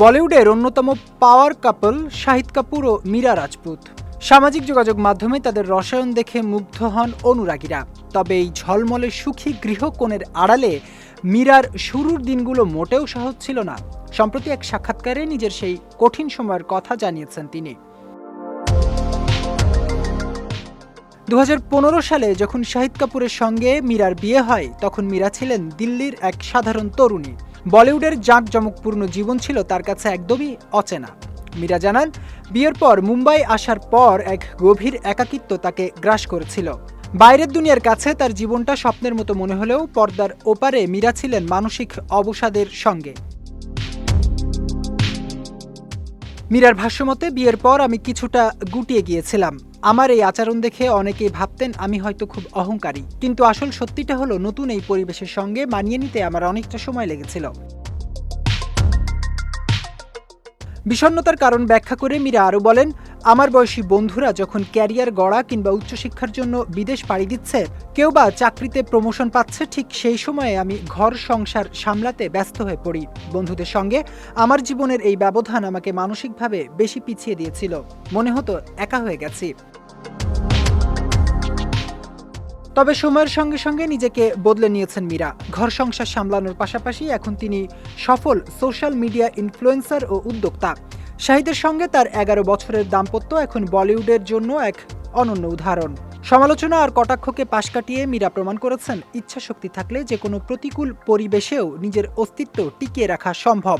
বলিউডের অন্যতম পাওয়ার কাপল শাহিদ কাপুর ও মীরা রাজপুত। সামাজিক যোগাযোগ মাধ্যমে তাদের রসায়ন দেখে মুগ্ধ হন অনুরাগীরা। তবে এই ঝলমলে সুখী গৃহকোণের আড়ালে মীরার শুরুর দিনগুলো মোটেও সহজ ছিল না। সম্প্রতি এক সাক্ষাৎকারে নিজের সেই কঠিন সময়ের কথা জানিয়েছেন তিনি। 2015 সালে যখন শাহিদ কাপুরের সঙ্গে মীরার বিয়ে হয়, তখন মীরা ছিলেন দিল্লির এক সাধারণ তরুণী। বলিউডের জাঁকজমকপূর্ণ জীবন ছিল তার কাছে একদমই অচেনা। মীরা জানান, বিয়ের পর মুম্বাই আসার পর এক গভীর একাকিত্ব তাকে গ্রাস করেছিল। বাইরের দুনিয়ার কাছে তার জীবনটা স্বপ্নের মতো মনে হলেও পর্দার ওপারে মীরা ছিলেন মানসিক অবসাদের সঙ্গে। মীরার ভাষ্যমতে, বিয়ের পর আমি কিছুটা গুটিয়ে গিয়েছিলাম। আমার এই আচরণ দেখে অনেকেই ভাবতেন আমি হয়তো খুব অহংকারী, কিন্তু আসল সত্যিটা হলো নতুন এই পরিবেশের সঙ্গে মানিয়ে নিতে আমার অনেকটা সময় লেগেছিল। বিষণ্ণতার কারণ ব্যাখ্যা করে মীরা আরও বলেন, আমার বয়সী বন্ধুরা যখন ক্যারিয়ার গড়া কিংবা উচ্চশিক্ষার জন্য বিদেশ পাড়ি দিচ্ছে, কেউ বা চাকরিতে প্রমোশন পাচ্ছে, ঠিক সেই সময়ে আমি ঘর সংসার সামলাতে ব্যস্ত হয়ে পড়ি। বন্ধুদের সঙ্গে আমার জীবনের এই ব্যবধান আমাকে মানসিকভাবে বেশি পিছিয়ে দিয়েছিল। মনে হতো একা হয়ে গেছি। তবে সময়ের সঙ্গে সঙ্গে নিজেকে বদলে নিয়েছেন মীরা। ঘর সংসার সামলানোর পাশাপাশি এখন তিনি সফল সোশ্যাল মিডিয়া ইনফ্লুয়েন্সার ও উদ্যোক্তা। শাহিদের সঙ্গে তার 11 বছরের দাম্পত্য এখন বলিউডের জন্য এক অনন্য উদাহরণ। সমালোচনা আর কটাক্ষকে পাশ কাটিয়ে মীরা প্রমাণ করেছেন, ইচ্ছাশক্তি থাকলে যে কোনো প্রতিকূল পরিবেশেও নিজের অস্তিত্ব টিকিয়ে রাখা সম্ভব।